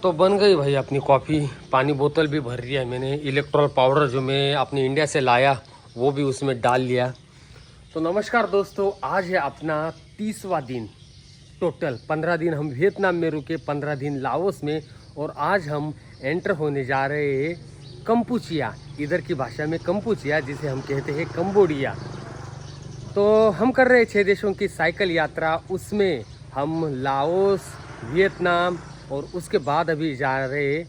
तो बन गई भाई अपनी कॉफ़ी। पानी बोतल भी भर लिया है मैंने। इलेक्ट्रॉल पाउडर जो मैं अपने इंडिया से लाया वो भी उसमें डाल लिया। तो नमस्कार दोस्तों, आज है अपना 30वां दिन। टोटल 15 दिन हम वियतनाम में रुके, 15 दिन लाओस में, और आज हम एंटर होने जा रहे हैं कंपुचिया। इधर की भाषा में कंपुचिया, जिसे हम कहते हैं कंबोडिया। तो हम कर रहे हैं 6 देशों की साइकिल यात्रा। उसमें हम लाओस, वियतनाम और उसके बाद अभी जा रहे हैं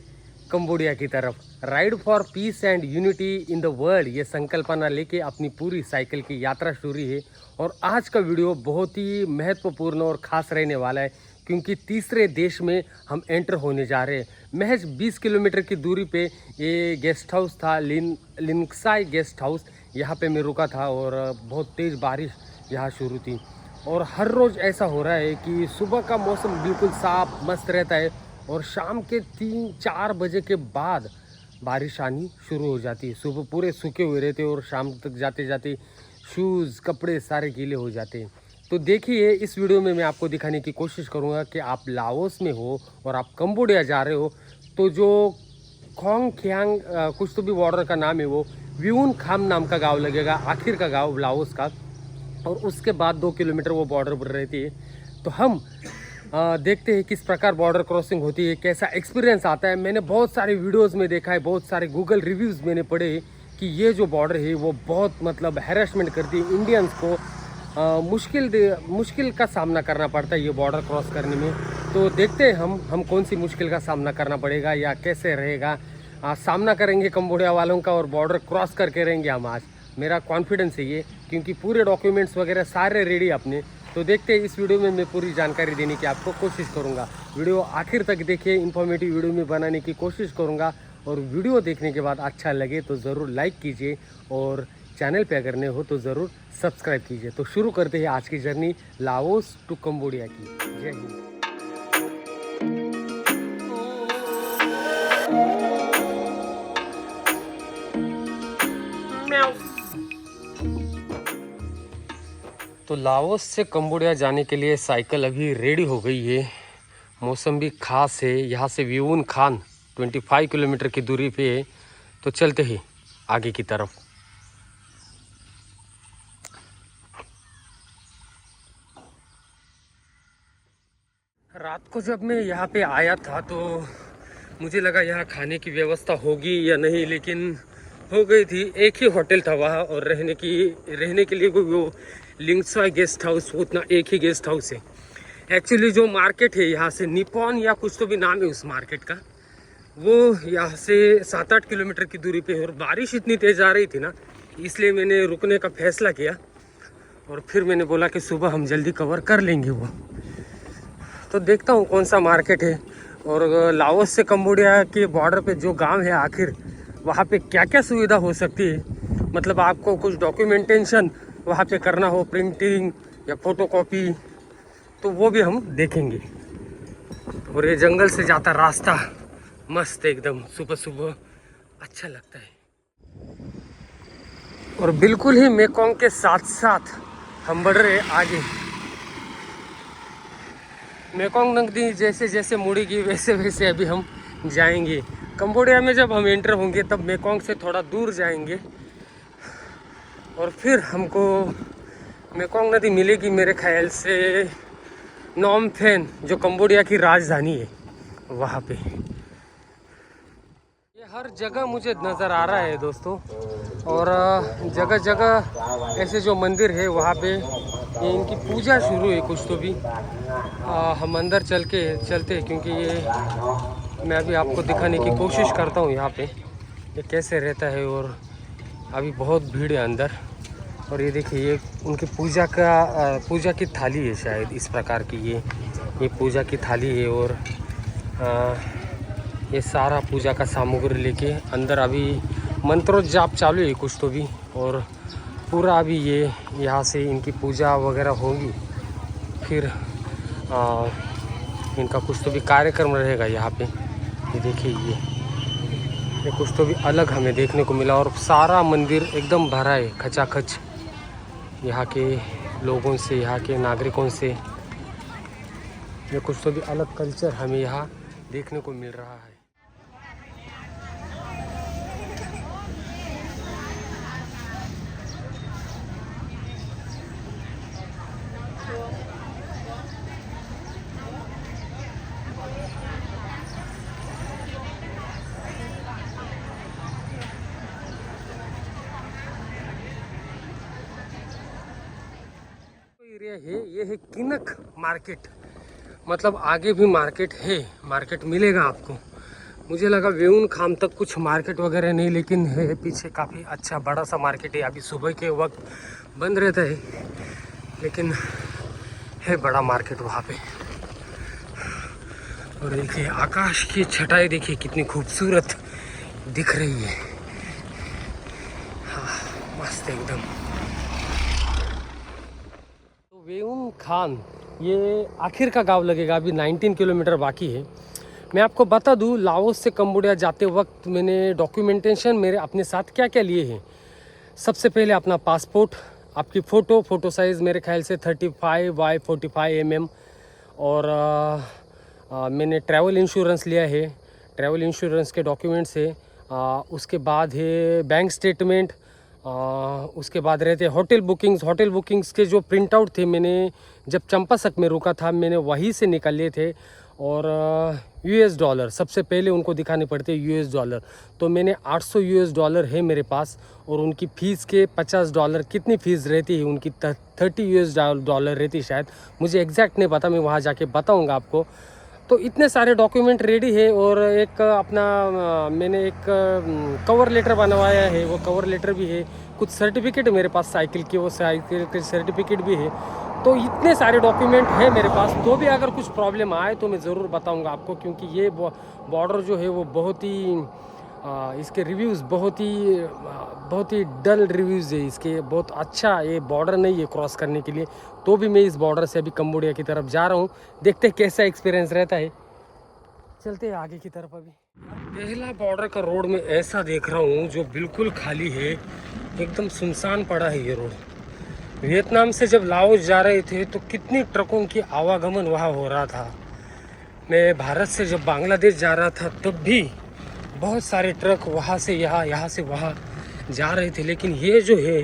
कंबोडिया की तरफ। Ride for piece and unity in the world, ये संकल्पना लेके अपनी पूरी साइकिल की यात्रा शुरू है। और आज का वीडियो बहुत ही महत्वपूर्ण और ख़ास रहने वाला है, क्योंकि तीसरे देश में हम एंटर होने जा रहे हैं। महज 20 किलोमीटर की दूरी पे ये गेस्ट हाउस था, लिंक्साई गेस्ट हाउस। यहाँ पे मैं रुका था और बहुत तेज़ बारिश यहाँ शुरू थी। और हर रोज़ ऐसा हो रहा है कि सुबह का मौसम बिल्कुल साफ मस्त रहता है और शाम के 3-4 बजे के बाद बारिश आनी शुरू हो जाती है। सुबह पूरे सूखे हुए रहते और शाम तक जाते जाते शूज़, कपड़े सारे गीले हो जाते हैं। तो देखिए, इस वीडियो में मैं आपको दिखाने की कोशिश करूंगा कि आप लाओस में हो और आप कंबोडिया जा रहे हो, तो जो खोंग खियांग कुछ तो भी बॉर्डर का नाम है, वो व्यून खाम नाम का गांव लगेगा, आखिर का गांव लाओस का। और उसके बाद 2 किलोमीटर वो बॉर्डर पर रहती है। तो हम देखते हैं किस प्रकार बॉर्डर क्रॉसिंग होती है, कैसा एक्सपीरियंस आता है। मैंने बहुत सारे वीडियोस में देखा है, बहुत सारे गूगल रिव्यूज़ मैंने पढ़े कि ये जो बॉर्डर है वो बहुत मतलब हैरेसमेंट करती है इंडियंस को। मुश्किल का सामना करना पड़ता है ये बॉर्डर क्रॉस करने में। तो देखते हैं हम कौन सी मुश्किल का सामना करना पड़ेगा या कैसे रहेगा। सामना करेंगे कंबोडिया वालों का और बॉर्डर क्रॉस करके रहेंगे हम आज। मेरा कॉन्फिडेंस है ये, क्योंकि पूरे डॉक्यूमेंट्स वगैरह सारे रेडी अपने। तो देखते हैं, इस वीडियो में मैं पूरी जानकारी देने की आपको कोशिश करूंगा। वीडियो आखिर तक देखिए, इन्फॉर्मेटिव वीडियो में बनाने की कोशिश करूंगा। और वीडियो देखने के बाद अच्छा लगे तो ज़रूर लाइक कीजिए और चैनल पे अगर नए हो तो ज़रूर सब्सक्राइब कीजिए। तो शुरू करते हैं आज की जर्नी लाओस टू कंबोडिया की। जय हिंद। तो लाओस से कंबोडिया जाने के लिए साइकिल अभी रेडी हो गई है। मौसम भी खास है। यहाँ से व्यून खान 25 किलोमीटर की दूरी पे है। तो चलते हैं आगे की तरफ। रात को जब मैं यहाँ पे आया था तो मुझे लगा यहाँ खाने की व्यवस्था होगी या नहीं, लेकिन हो गई थी। एक ही होटल था वहाँ, और रहने के लिए कोई वो लिंक्साई गेस्ट हाउस, उतना एक ही गेस्ट हाउस है। एक्चुअली जो मार्केट है यहाँ से, निपॉन या कुछ तो भी नाम है उस मार्केट का, वो यहाँ से 7-8 किलोमीटर की दूरी पे है। और बारिश इतनी तेज़ आ रही थी ना, इसलिए मैंने रुकने का फैसला किया। और फिर मैंने बोला कि सुबह हम जल्दी कवर कर लेंगे वो। तो देखता हूँ कौन सा मार्केट है और लाओस से कंबोडिया के बॉर्डर पे जो गांव है आखिर, वहाँ पे क्या क्या सुविधा हो सकती है। मतलब आपको कुछ डॉक्यूमेंटेशन वहाँ पे करना हो, प्रिंटिंग या फोटोकॉपी, तो वो भी हम देखेंगे। और ये जंगल से जाता रास्ता मस्त एकदम, सुबह सुबह अच्छा लगता है। और बिल्कुल ही मेकोंग के साथ साथ हम बढ़ रहे आगे। मेकोंग नदी जैसे जैसे मुड़ेगी वैसे वैसे अभी हम जाएंगे कंबोडिया में। जब हम एंटर होंगे तब मेकोंग से थोड़ा दूर जाएंगे और फिर हमको मेकोंग नदी मिलेगी मेरे ख्याल से नॉम फेन, जो कंबोडिया की राजधानी है, वहाँ पे। ये हर जगह मुझे नज़र आ रहा है दोस्तों। और जगह जगह ऐसे जो मंदिर है वहाँ पे ये इनकी पूजा शुरू है कुछ तो भी। हम अंदर चलते हैं, क्योंकि ये मैं अभी आपको दिखाने की कोशिश करता हूँ यहाँ पे ये कैसे रहता है। और अभी बहुत भीड़ है अंदर। और ये देखिए, ये उनकी पूजा की थाली है शायद, इस प्रकार की ये पूजा की थाली है। और ये सारा पूजा का सामग्री लेके अंदर अभी मंत्रोच्चाप चालू है कुछ तो भी। और पूरा अभी ये यहाँ से इनकी पूजा वगैरह होगी, फिर इनका कुछ तो भी कार्यक्रम रहेगा यहाँ पे। ये देखिए, ये कुछ तो भी अलग हमें देखने को मिला। और सारा मंदिर एकदम भरा है खचाखच यहाँ के लोगों से, यहाँ के नागरिकों से। ये कुछ तो भी अलग कल्चर हमें यहाँ देखने को मिल रहा है। एरिया है, ये है किनक मार्केट। मतलब आगे भी मार्केट है, मार्केट मिलेगा आपको। मुझे लगा वेउन खाम तक कुछ मार्केट वगैरह नहीं, लेकिन है पीछे काफ़ी अच्छा बड़ा सा मार्केट है। अभी सुबह के वक्त बंद रहता है, लेकिन है बड़ा मार्केट वहाँ पे। और देखिए आकाश की छटाई, देखिए कितनी खूबसूरत दिख रही है। हाँ, मस्त एकदम। वेउन खाम ये आखिर का गांव लगेगा, अभी 19 किलोमीटर बाकी है। मैं आपको बता दूं, लाओस से कंबोडिया जाते वक्त मैंने डॉक्यूमेंटेशन मेरे अपने साथ क्या क्या लिए हैं। सबसे पहले अपना पासपोर्ट, आपकी फ़ोटो साइज़ मेरे ख्याल से 35x45 mm। और मैंने ट्रैवल इंश्योरेंस लिया है, ट्रैवल इंश्योरेंस के डॉक्यूमेंट्स है। उसके बाद है बैंक स्टेटमेंट। उसके बाद रहते होटल बुकिंग्स के जो प्रिंट आउट थे, मैंने जब चंपासक में रुका था मैंने वहीं से निकाल लिए थे। और US डॉलर सबसे पहले उनको दिखाने पड़ते US डॉलर, तो मैंने 800 US डॉलर है मेरे पास। और उनकी फ़ीस के $50, कितनी फ़ीस रहती है उनकी, 30 US डॉलर रहती शायद, मुझे एग्जैक्ट नहीं पता, मैं वहाँ जाके बताऊँगा आपको। तो इतने सारे डॉक्यूमेंट रेडी है। और एक अपना मैंने एक कवर लेटर बनवाया है, वो कवर लेटर भी है। कुछ सर्टिफिकेट मेरे पास साइकिल की, वो साइकिल के सर्टिफिकेट भी है। तो इतने सारे डॉक्यूमेंट है मेरे पास। तो भी अगर कुछ प्रॉब्लम आए तो मैं ज़रूर बताऊंगा आपको, क्योंकि ये बॉर्डर जो है वो बहुत ही इसके रिव्यूज़ बहुत ही डल रिव्यूज़ है इसके। बहुत अच्छा ये बॉर्डर नहीं है क्रॉस करने के लिए। तो भी मैं इस बॉर्डर से अभी कंबोडिया की तरफ जा रहा हूँ, देखते कैसा एक्सपीरियंस रहता है। चलते हैं आगे की तरफ। अभी पहला बॉर्डर का रोड में ऐसा देख रहा हूँ जो बिल्कुल खाली है, एकदम सुनसान पड़ा है ये रोड। वियतनाम से जब लाओस जा रहे थे तो कितनी ट्रकों की आवागमन वहाँ हो रहा था। मैं भारत से जब बांग्लादेश जा रहा था तब भी बहुत सारे ट्रक वहाँ से यहाँ से वहाँ जा रहे थे। लेकिन ये जो है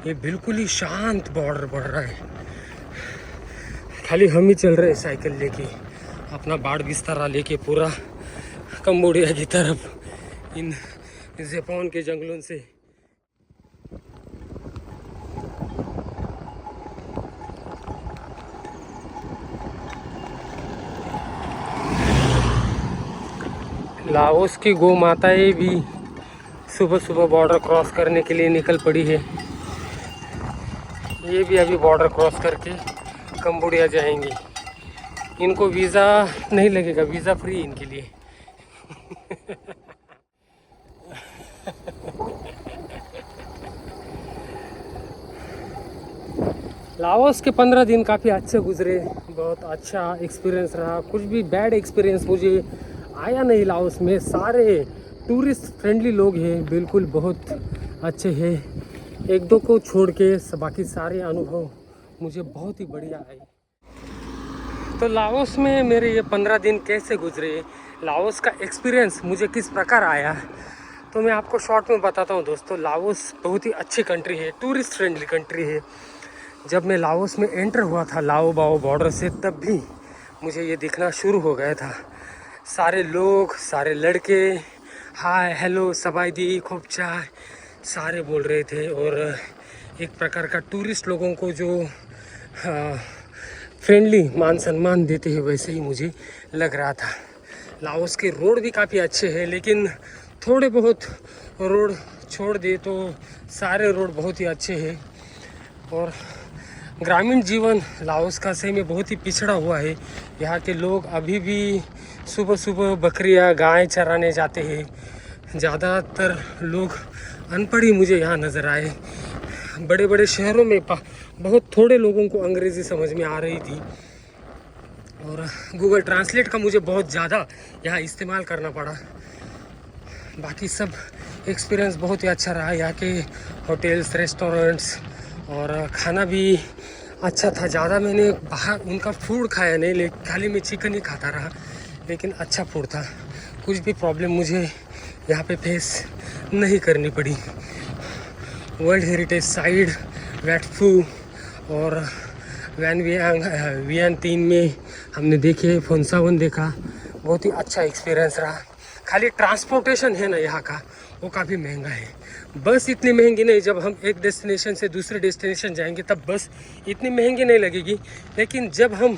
ये बिल्कुल ही शांत बॉर्डर पड़ रहा है। खाली हम ही चल रहे हैं साइकिल लेके, अपना बाड़ बिस्तरा लेके पूरा कंबोडिया की तरफ, इन ज़ेपोन के जंगलों से। लाओस की गौ माताएं भी सुबह सुबह बॉर्डर क्रॉस करने के लिए निकल पड़ी है। ये भी अभी बॉर्डर क्रॉस करके कंबोडिया जाएंगी। इनको वीज़ा नहीं लगेगा, वीज़ा फ्री इनके लिए। लाओस के 15 दिन काफ़ी अच्छे गुजरे, बहुत अच्छा एक्सपीरियंस रहा। कुछ भी बैड एक्सपीरियंस मुझे आया नहीं लाओस में। सारे टूरिस्ट फ्रेंडली लोग हैं, बिल्कुल बहुत अच्छे हैं। एक दो को छोड़ के बाकी सारे अनुभव मुझे बहुत ही बढ़िया आए। तो लाओस में मेरे ये 15 दिन कैसे गुजरे, लाओस का एक्सपीरियंस मुझे किस प्रकार आया, तो मैं आपको शॉर्ट में बताता हूँ दोस्तों। लाओस बहुत ही अच्छी कंट्री है, टूरिस्ट फ्रेंडली कंट्री है। जब मैं लाओस में एंटर हुआ था लाओ बाओ बॉर्डर से, तब भी मुझे ये दिखना शुरू हो गया था। सारे लोग, सारे लड़के हाय हेलो सबाई दी खूब चाय सारे बोल रहे थे। और एक प्रकार का टूरिस्ट लोगों को जो फ्रेंडली मान सम्मान देते हैं वैसे ही मुझे लग रहा था। लाओस के रोड भी काफ़ी अच्छे हैं, लेकिन थोड़े बहुत रोड छोड़ दे तो सारे रोड बहुत ही अच्छे हैं। और ग्रामीण जीवन लाओस का सही में बहुत ही पिछड़ा हुआ है। यहाँ के लोग अभी भी सुबह सुबह बकरियाँ गाय चराने जाते हैं। ज़्यादातर लोग अनपढ़ ही मुझे यहाँ नज़र आए। बड़े बड़े शहरों में बहुत थोड़े लोगों को अंग्रेज़ी समझ में आ रही थी। और गूगल ट्रांसलेट का मुझे बहुत ज़्यादा यहाँ इस्तेमाल करना पड़ा। बाकी सब एक्सपीरियंस बहुत ही अच्छा रहा। यहाँ के होटल्स, रेस्टोरेंट्स और खाना भी अच्छा था। ज़्यादा मैंने बाहर उनका फूड खाया नहीं, लेकिन खाली मैं चिकन ही खाता रहा। लेकिन अच्छा फूड था। कुछ भी प्रॉब्लम मुझे यहाँ पे फेस नहीं करनी पड़ी। वर्ल्ड हेरिटेज साइट वेट फू और वियन 3 में हमने देखे, फोनसावन देखा। बहुत ही अच्छा एक्सपीरियंस रहा। खाली ट्रांसपोर्टेशन है ना यहाँ का, वो काफ़ी महंगा है। बस इतनी महंगी नहीं, जब हम एक डेस्टिनेशन से दूसरे डेस्टिनेशन जाएंगे तब बस इतनी महंगी नहीं लगेगी। लेकिन जब हम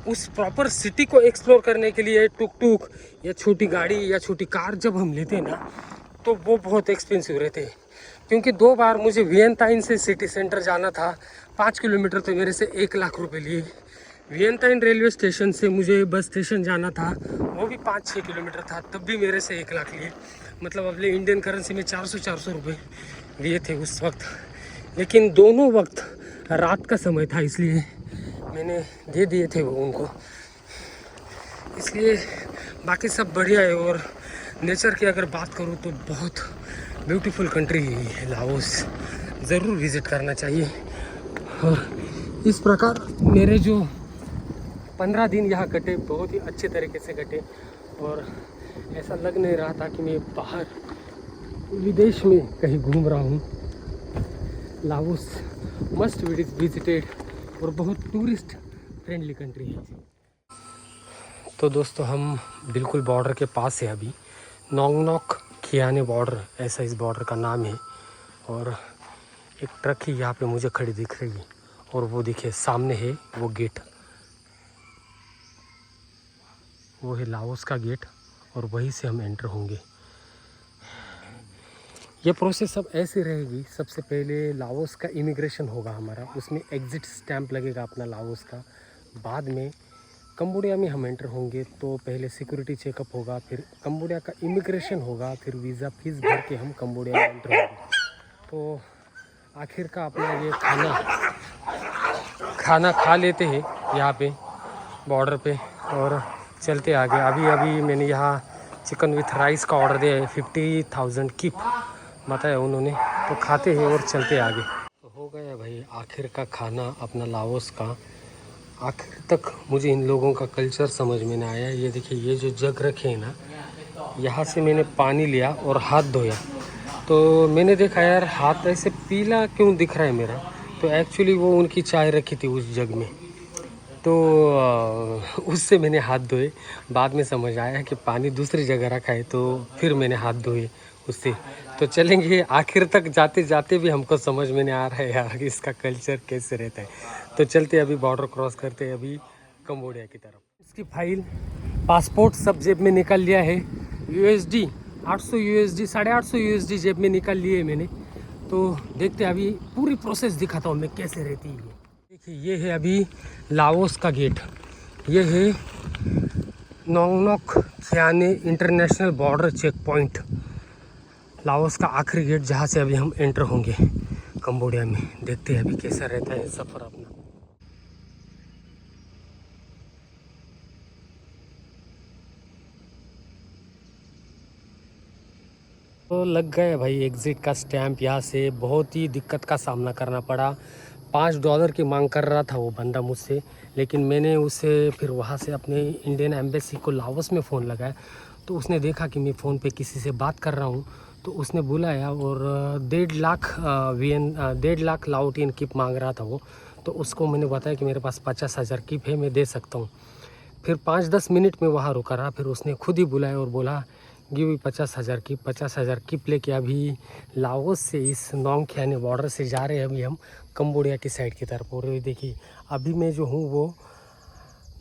उस प्रॉपर सिटी को एक्सप्लोर करने के लिए टुक टुक या छोटी गाड़ी या छोटी कार जब हम लेते हैं ना, तो वो बहुत एक्सपेंसिव रहते हैं। क्योंकि 2 बार मुझे वियंताइन से सिटी सेंटर जाना था, 5 किलोमीटर, तो मेरे से 1 लाख रुपए लिए। वियंताइन रेलवे स्टेशन से मुझे बस स्टेशन जाना था, वो भी 5-6 किलोमीटर था, तब भी मेरे से 1 लाख लिए। मतलब अपने इंडियन करेंसी में 400 रुपये लिए थे उस वक्त। लेकिन दोनों वक्त रात का समय था, इसलिए मैंने दे दिए थे वो उनको। इसलिए बाकी सब बढ़िया है। और नेचर की अगर बात करूँ तो बहुत ब्यूटीफुल कंट्री है लाओस, ज़रूर विज़िट करना चाहिए। और इस प्रकार मेरे जो 15 दिन यहाँ कटे बहुत ही अच्छे तरीके से कटे, और ऐसा लग नहीं रहा था कि मैं बाहर विदेश में कहीं घूम रहा हूँ। लाओस मस्ट विजिटेड और बहुत टूरिस्ट फ्रेंडली कंट्री है। तो दोस्तों हम बिल्कुल बॉर्डर के पास है अभी, नोंगनोक खियाने बॉर्डर, ऐसा इस बॉर्डर का नाम है। और एक ट्रक ही यहाँ पे मुझे खड़ी दिख रही है, और वो देखिए सामने है वो गेट, वो है लाओस का गेट, और वहीं से हम एंटर होंगे। ये प्रोसेस सब ऐसे रहेगी। सबसे पहले लाओस का इमिग्रेशन होगा हमारा, उसमें एग्ज़िट स्टैंप लगेगा अपना लाओस का। बाद में कंबोडिया में हम एंटर होंगे, तो पहले सिक्योरिटी चेकअप होगा, फिर कंबोडिया का इमिग्रेशन होगा, फिर वीज़ा फीस भर के हम कंबोडिया में एंटर होंगे। तो आखिर का अपना ये खाना खा लेते हैं यहाँ पे बॉर्डर पे, और चलते आगे। अभी मैंने यहाँ चिकन विथ राइस का ऑर्डर दिया है, 50,000 किप बताया उन्होंने, तो खाते हैं और चलते आगे। तो हो गया भाई आखिर का खाना अपना लाओस का। आखिर तक मुझे इन लोगों का कल्चर समझ में नहीं आया। ये देखिए, ये जो जग रखे हैं ना, यहाँ से मैंने पानी लिया और हाथ धोया, तो मैंने देखा यार हाथ ऐसे पीला क्यों दिख रहा है मेरा। तो एक्चुअली वो उनकी चाय रखी थी उस जग में, तो उससे मैंने हाथ धोए। बाद में समझ आया कि पानी दूसरी जगह रखा है, तो फिर मैंने हाथ धोए उससे। तो चलेंगे आखिर तक, जाते जाते भी हमको समझ में नहीं आ रहा है यार कि इसका कल्चर कैसे रहता है। तो चलते अभी बॉर्डर क्रॉस करते हैं अभी कंबोडिया की तरफ। इसकी फाइल, पासपोर्ट सब जेब में निकाल लिया है। USD 800 USD 850 USD जेब में निकाल लिए मैंने। तो देखते अभी पूरी प्रोसेस दिखाता हूँ मैं कैसे रहती है। देखिए ये है अभी लाओस का गेट, ये है Nongnok Khiane international border checkpoint, Laos का आखिरी गेट, जहाँ से अभी हम एंटर होंगे कंबोडिया में। देखते हैं अभी कैसा रहता है सफ़र अपना। तो लग गए भाई एग्ज़िट का स्टैंप। यहाँ से बहुत ही दिक्कत का सामना करना पड़ा। $5 की मांग कर रहा था वो बंदा मुझसे, लेकिन मैंने उसे फिर वहाँ से अपने इंडियन एम्बेसी को लाओस में फ़ोन लगाया, तो उसने देखा कि मैं फ़ोन पे किसी से बात कर रहा हूँ, तो उसने बुलाया और 1.5 लाख लाओटियन किप मांग रहा था वो। तो उसको मैंने बताया कि मेरे पास 50,000 किप है, मैं दे सकता हूँ। फिर 5-10 मिनट में वहाँ रुका रहा, फिर उसने खुद ही बुलाया और बोला गिव 50,000 किप लेके अभी लाओस से इस नोंग खियाने बॉर्डर से जा रहे हैं अभी हम कंबोडिया की साइड की तरफ। और देखिए अभी मैं जो हूँ वो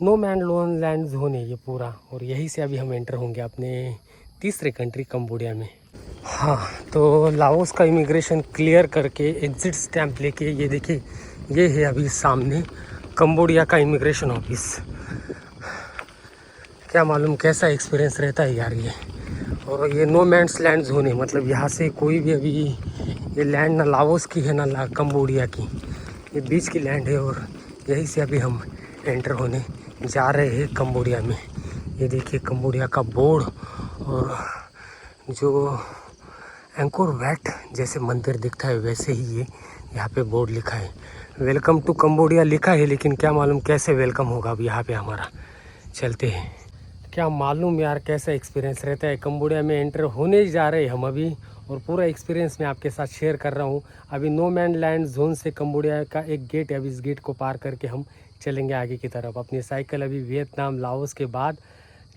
नो मैन लैंड जोन है ये पूरा, और यहीं से अभी हम एंटर होंगे अपने तीसरे कंट्री कंबोडिया में। हाँ, तो लाओस का इमिग्रेशन क्लियर करके एग्ज़िट स्टैंप लेके, ये देखिए ये है अभी सामने कंबोडिया का इमिग्रेशन ऑफिस। क्या मालूम कैसा एक्सपीरियंस रहता है यार ये। और ये नो मैन्स लैंड जोन है, मतलब यहाँ से कोई भी अभी, ये लैंड ना लाओस की है ना कंबोडिया की, ये बीच की लैंड है। और यहीं से अभी हम एंटर होने जा रहे हैं कंबोडिया में। ये देखिए कंबोडिया का बोर्ड, और जो एंकोर वैट जैसे मंदिर दिखता है वैसे ही ये यहाँ पे बोर्ड लिखा है, वेलकम टू कंबोडिया लिखा है, लेकिन क्या मालूम कैसे वेलकम होगा अब यहाँ पे हमारा। चलते हैं। क्या मालूम यार कैसा एक्सपीरियंस रहता है। कंबोडिया में एंटर होने ही जा रहे हैं हम अभी, और पूरा एक्सपीरियंस मैं आपके साथ शेयर कर रहा हूँ। अभी नो मैन लैंड जोन से कंबोडिया का एक गेट है, अभी इस गेट को पार करके हम चलेंगे आगे की तरफ। अपनी साइकिल अभी वियतनाम लाओस के बाद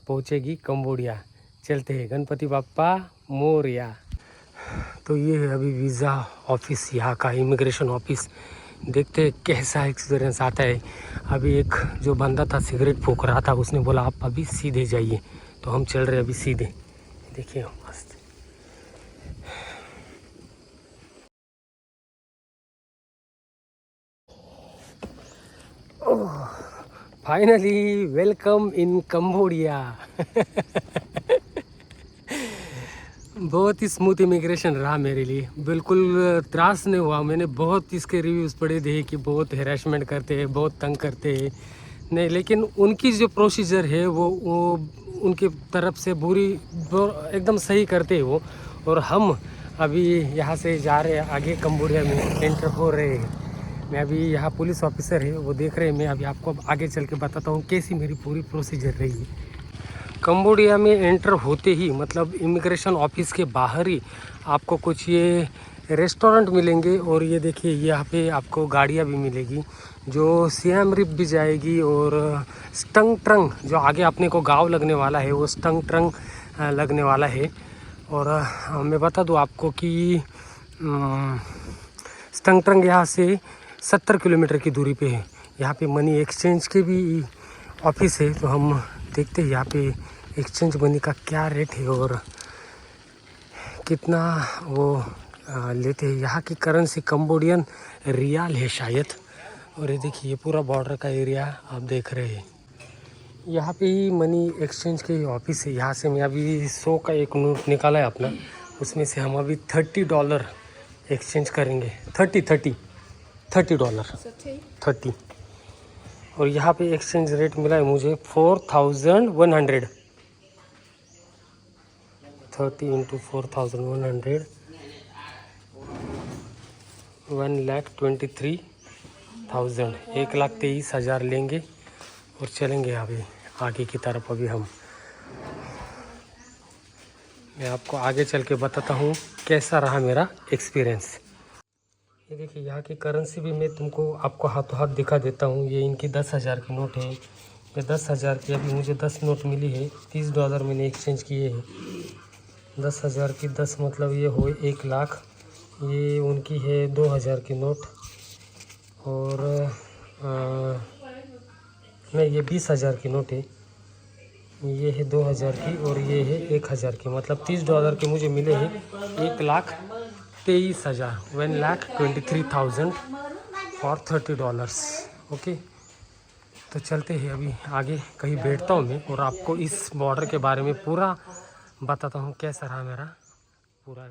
पहुँचेगी कंबोडिया। चलते हैं, गणपति बाप्पा मोरया। तो ये है अभी वीज़ा ऑफिस, यहाँ का इमिग्रेशन ऑफिस। देखते हैं कैसा एक्सपीरियंस आता है। अभी एक जो बंदा था सिगरेट फूंक रहा था, उसने बोला आप अभी सीधे जाइए, तो हम चल रहे अभी सीधे। देखिए मस्त। ओह, फाइनली वेलकम इन कंबोडिया। बहुत ही स्मूथ इमिग्रेशन रहा मेरे लिए, बिल्कुल त्रास नहीं हुआ। मैंने बहुत इसके रिव्यूज़ पढ़े थे कि बहुत हैरेसमेंट करते हैं, बहुत तंग करते हैं। नहीं, लेकिन उनकी जो प्रोसीजर है वो उनकी तरफ से बुरी एकदम सही करते हैं वो। और हम अभी यहाँ से जा रहे हैं आगे, कंबोडिया में एंटर हो रहे हैं। मैं अभी यहाँ पुलिस ऑफिसर है वो देख रहे हैं। मैं अभी आपको आगे चल के बताता हूँ कैसी मेरी पूरी प्रोसीजर रही है। कंबोडिया में एंटर होते ही, मतलब इमिग्रेशन ऑफिस के बाहर ही आपको कुछ ये रेस्टोरेंट मिलेंगे। और ये देखिए यहाँ पे आपको गाड़ियाँ भी मिलेगी जो सियाम रिप भी जाएगी, और स्टंग ट्रंग जो आगे अपने को गांव लगने वाला है वो स्टंग ट्रंग लगने वाला है। और मैं बता दूँ आपको कि स्टंग ट्रंग यहाँ से 70 किलोमीटर की दूरी पे है। यहाँ पे मनी एक्सचेंज के भी ऑफिस है, तो हम देखते हैं यहाँ पे एक्सचेंज मनी का क्या रेट है और कितना वो लेते हैं। यहाँ की करेंसी कंबोडियन रियाल है शायद। और ये देखिए ये पूरा बॉर्डर का एरिया आप देख रहे हैं। यहाँ पे ही मनी एक्सचेंज के ऑफिस है। यहाँ से मैं अभी 100 का एक नोट निकाला है अपना, उसमें से हम अभी $30 एक्सचेंज करेंगे। 30 डॉलर 30। और यहाँ पे एक्सचेंज रेट मिला है मुझे 4100। 30 × 4100 1,23,000 1,23,000 लेंगे और चलेंगे अभी आगे की तरफ। अभी मैं आपको आगे चल के बताता हूँ कैसा रहा मेरा एक्सपीरियंस। ये देखिए यहाँ की करेंसी भी मैं तुमको आपको हाथों हाथ दिखा देता हूँ। ये इनकी 10,000 की नोट है। ये 10,000 की अभी मुझे 10 नोट मिली है। $30 मैंने एक्सचेंज किए हैं। 10,000 की 10 मतलब ये हो 1 लाख। ये उनकी है 2,000 की नोट। और नहीं, ये 20,000 की नोट है। ये है 2,000 की और ये है 1,000 की। मतलब $30 के मुझे मिले हैं 1,23,000 1,23,000 फॉर $30। ओके, तो चलते हैं अभी आगे। कहीं बैठता हूँ मैं और आपको इस बॉर्डर के बारे में पूरा बताता हूँ कैसा रहा मेरा पूरा।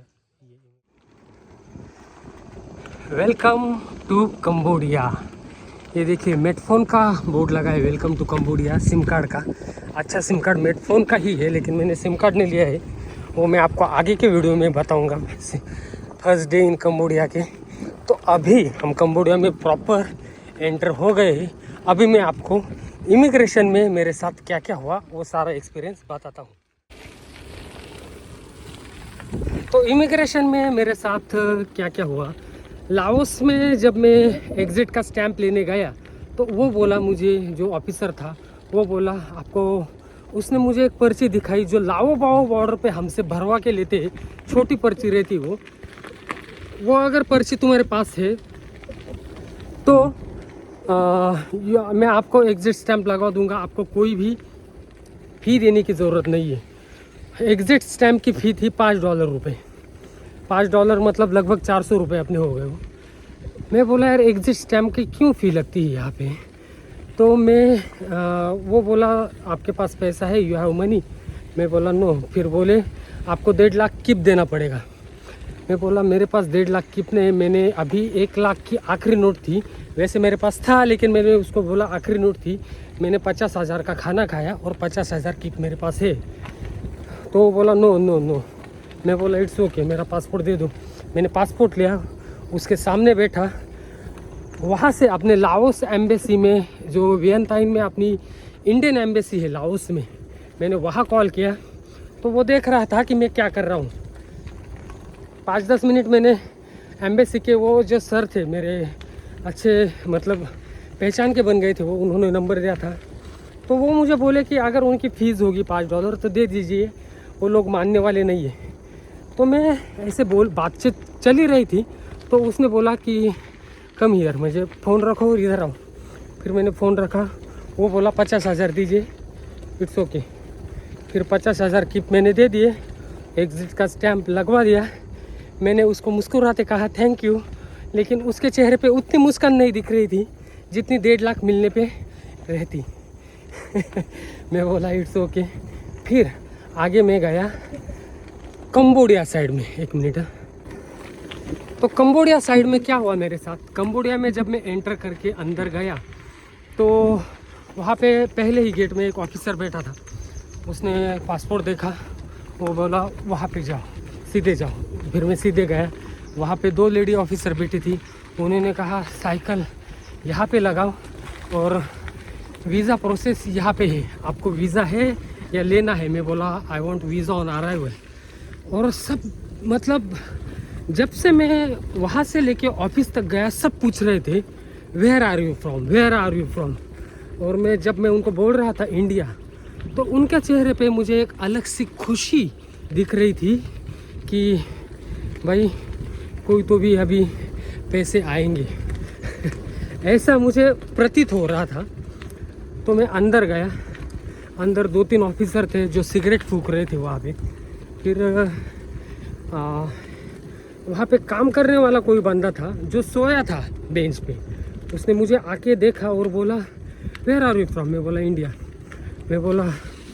Welcome to Cambodia. ये देखिए मेटफोन का बोर्ड लगा है, welcome to Cambodia. Sim card का, अच्छा सिम कार्ड मेटफोन का ही है, लेकिन मैंने सिम कार्ड नहीं लिया है, वो मैं आपको आगे के वीडियो में बताऊंगा। फर्स्ट डे इन कंबोडिया के। तो अभी हम कंबोडिया में प्रॉपर एंटर हो गए। अभी मैं आपको इमिग्रेशन में मेरे साथ क्या क्या हुआ वो सारा एक्सपीरियंस बताता हूँ। तो इमिग्रेशन में मेरे साथ क्या क्या हुआ, लाओस में जब मैं एग्ज़िट का स्टैंप लेने गया तो वो बोला, मुझे जो ऑफिसर था वो बोला आपको, उसने मुझे एक पर्ची दिखाई जो लाओ बाओ बॉर्डर पे हमसे भरवा के लेते हैं। छोटी पर्ची रहती वो अगर पर्ची तुम्हारे पास है तो मैं आपको एग्ज़िट स्टैंप लगा दूंगा। आपको कोई भी फ़ी देने की ज़रूरत नहीं है। एग्ज़िट स्टैंप की फ़ी थी $5 $5 मतलब लगभग 400 रुपये अपने हो गए वो। मैं बोला यार एग्ज़िट स्टैम्प की क्यों फ़ी लगती है यहाँ पे। तो वो बोला आपके पास पैसा है, यू हैव मनी। मैं बोला नो। फिर बोले आपको 1.5 लाख किप देना पड़ेगा। मैं बोला मेरे पास 1.5 लाख किप नहीं है। मैंने अभी 1 लाख की आखिरी नोट थी, वैसे मेरे पास था, लेकिन मैंने उसको बोला आखिरी नोट थी। मैंने 50,000 का खाना खाया और 50,000 किप मेरे पास है। तो वो बोला नो नो नो। मैं बोला इट्स ओके, मेरा पासपोर्ट दे दो। मैंने पासपोर्ट लिया, उसके सामने बैठा। वहाँ से अपने लाओस एम्बेसी में, जो वियंताइन में अपनी इंडियन एम्बेसी है लाओस में, मैंने वहाँ कॉल किया तो वो देख रहा था कि मैं क्या कर रहा हूँ। 5-10 मिनट मैंने एम्बेसी के वो जो सर थे मेरे अच्छे मतलब पहचान के बन गए थे, वो उन्होंने नंबर दिया था। तो वो मुझे बोले कि अगर उनकी फ़ीस होगी $5 तो दे दीजिए, वो लोग मानने वाले नहीं है। तो मैं ऐसे बातचीत चल ही रही थी तो उसने बोला कि कम हियर, मुझे फ़ोन रखो और इधर आओ। फिर मैंने फ़ोन रखा, वो बोला 50,000 दीजिए, इट्स ओके। फिर 50,000 की मैंने दे दिए, एग्ज़िट का स्टैंप लगवा दिया। मैंने उसको मुस्कुराते कहा थैंक यू, लेकिन उसके चेहरे पे उतनी मुस्कान नहीं दिख रही थी जितनी 1.5 लाख मिलने पे रहती। मैं बोला इट्स ओके। फिर आगे मैं गया कंबोडिया साइड में। 1 मिनट। तो कंबोडिया साइड में क्या हुआ मेरे साथ, कंबोडिया में जब मैं एंटर करके अंदर गया तो वहाँ पे पहले ही गेट में एक ऑफिसर बैठा था। उसने पासपोर्ट देखा, वो बोला वहाँ पे जाओ, सीधे जाओ। फिर मैं सीधे गया, वहाँ पे 2 लेडी ऑफिसर बैठी थी। उन्होंने कहा साइकिल यहाँ पे लगाओ और वीज़ा प्रोसेस यहाँ पे है, आपको वीज़ा है या लेना है। मैं बोला आई वांट वीज़ा ऑन अराइवल। और सब मतलब जब से मैं वहाँ से लेके ऑफिस तक गया सब पूछ रहे थे where are you from, where are you from. और जब मैं उनको बोल रहा था इंडिया, तो उनके चेहरे पे मुझे एक अलग सी खुशी दिख रही थी कि भाई कोई तो भी अभी पैसे आएंगे। ऐसा मुझे प्रतीत हो रहा था। तो मैं अंदर गया, अंदर 2-3 ऑफिसर थे जो सिगरेट फूंक रहे थे वहाँ पे। फिर वहाँ पे काम करने वाला कोई बंदा था जो सोया था बेंच पे। उसने मुझे आके देखा और बोला वेयर आर यू फ्रॉम। मैं बोला इंडिया।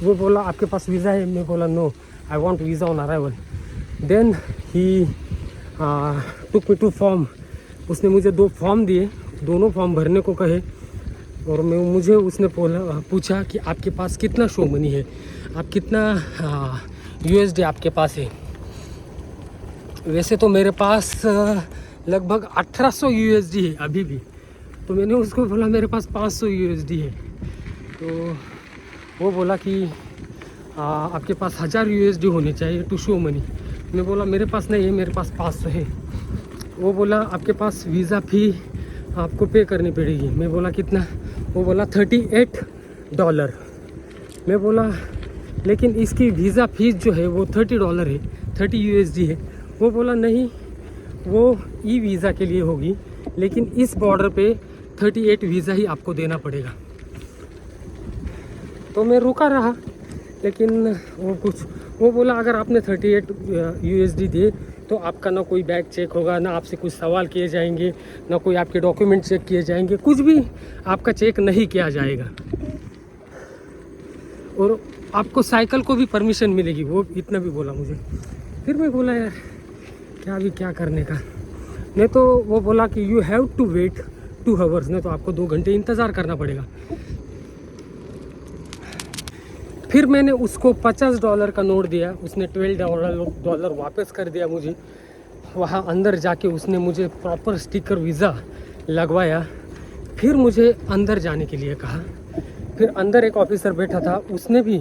वो बोला आपके पास वीज़ा है। मैं बोला no, I want visa on arrival. Then he took me to form. उसने मुझे 2 फॉर्म दिए, दोनों फॉर्म भरने को कहे। और मुझे उसने पूछा कि आपके पास कितना शो मनी है, आप कितना USD आपके पास है। वैसे तो मेरे पास लगभग 1800 USD है अभी भी। तो मैंने उसको बोला मेरे पास 500 USD है। तो वो बोला कि आपके पास 1000 USD होने चाहिए टू शो मनी। मैं बोला मेरे पास नहीं है, मेरे पास 500 है। वो बोला आपके पास वीज़ा फ़ी आपको पे करनी पड़ेगी। मैं बोला कितना? वो बोला $38। मैं बोला लेकिन इसकी वीज़ा फ़ीस जो है वो $30 है, 30 USD है। वो बोला नहीं, वो ई वीज़ा के लिए होगी, लेकिन इस बॉर्डर पे 38 वीज़ा ही आपको देना पड़ेगा। तो मैं रुका रहा, लेकिन वो बोला अगर आपने 38 USD दिए तो आपका ना कोई बैग चेक होगा, ना आपसे कुछ सवाल किए जाएंगे, ना कोई आपके डॉक्यूमेंट चेक किए जाएंगे, कुछ भी आपका चेक नहीं किया जाएगा। और आपको साइकिल को भी परमिशन मिलेगी, वो इतना भी बोला मुझे। फिर मैं बोला यार क्या करने का। नहीं तो वो बोला कि you have to wait 2 hours, नहीं तो आपको 2 घंटे इंतज़ार करना पड़ेगा। फिर मैंने उसको $50 का नोट दिया, उसने $12 वापस कर दिया मुझे। वहाँ अंदर जाके उसने मुझे प्रॉपर स्टिकर वीज़ा लगवाया। फिर मुझे अंदर जाने के लिए कहा। फिर अंदर एक ऑफिसर बैठा था, उसने भी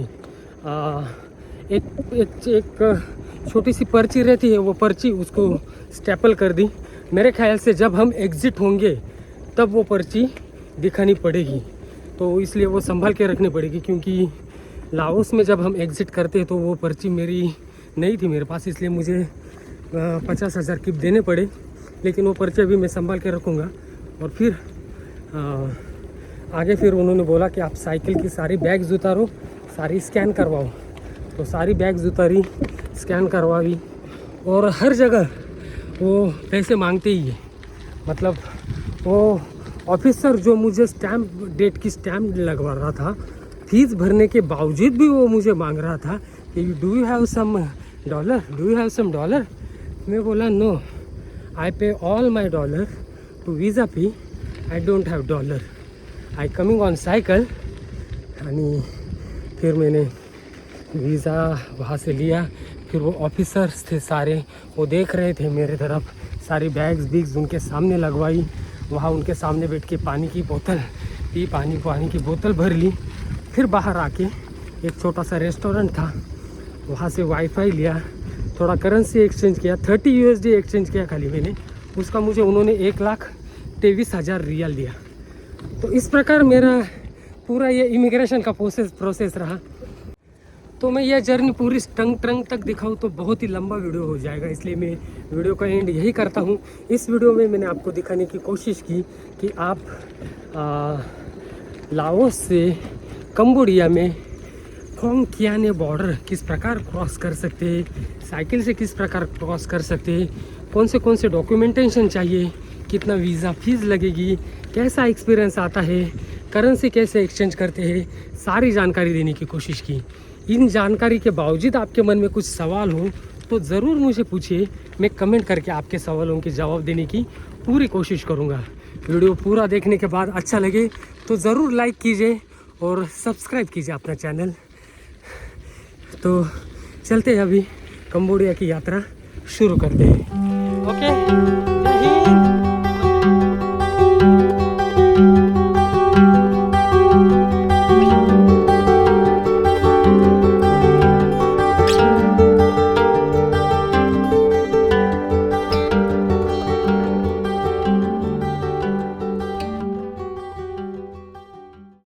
एक छोटी सी पर्ची रहती है, वो पर्ची उसको स्टेपल कर दी। मेरे ख्याल से जब हम एग्ज़िट होंगे तब वो पर्ची दिखानी पड़ेगी, तो इसलिए वो संभाल के रखनी पड़ेगी। क्योंकि लाओस में जब हम एग्ज़िट करते तो वो पर्ची मेरी नहीं थी मेरे पास, इसलिए मुझे 50,000 की देने पड़े। लेकिन वो पर्ची अभी मैं संभाल के रखूँगा। और फिर आगे फिर उन्होंने बोला कि आप साइकिल की सारी बैग्स उतारो, सारी स्कैन करवाओ। तो सारी बैग्स उतारी, स्कैन करवाई, और हर जगह वो पैसे मांगते ही है। मतलब वो ऑफिसर जो मुझे डेट की स्टैम्प लगवा रहा था, फीस भरने के बावजूद भी वो मुझे मांग रहा था कि do you have some dollar. मैं बोला no, I pay all my dollar to visa fee, I don't have dollar, I coming on cycle. आणि फिर मैंने वीज़ा वहाँ से लिया। फिर वो ऑफिसर्स थे सारे, वो देख रहे थे मेरे तरफ, सारी बैग्स उनके सामने लगवाई। वहाँ उनके सामने बैठ के पानी की बोतल पी, पानी की बोतल भर ली। फिर बाहर आके एक छोटा सा रेस्टोरेंट था, वहाँ से वाईफाई लिया, थोड़ा करेंसी एक्सचेंज किया, 30 USD एक्सचेंज किया खाली मैंने, उसका मुझे उन्होंने 1,23,000 रियल दिया। तो इस प्रकार मेरा पूरा ये इमिग्रेशन का प्रोसेस रहा। तो मैं यह जर्नी पूरी टंग तक दिखाऊं तो बहुत ही लंबा वीडियो हो जाएगा, इसलिए मैं वीडियो का एंड यही करता हूं। इस वीडियो में मैंने आपको दिखाने की कोशिश की कि आप लाओस से कंबोडिया में फोम कियाने बॉर्डर किस प्रकार क्रॉस कर सकते हैं, साइकिल से किस प्रकार क्रॉस कर सकते हैं, कौन से डॉक्यूमेंटेशन चाहिए, कितना वीज़ा फीस लगेगी, कैसा एक्सपीरियंस आता है, करेंसी कैसे एक्सचेंज करते हैं, सारी जानकारी देने की कोशिश की। इन जानकारी के बावजूद आपके मन में कुछ सवाल हो तो ज़रूर मुझे पूछिए, मैं कमेंट करके आपके सवालों के जवाब देने की पूरी कोशिश करूँगा। वीडियो पूरा देखने के बाद अच्छा लगे तो ज़रूर लाइक कीजिए और सब्सक्राइब कीजिए अपना चैनल। तो चलते हैं, अभी कंबोडिया की यात्रा शुरू करते हैं। ओके।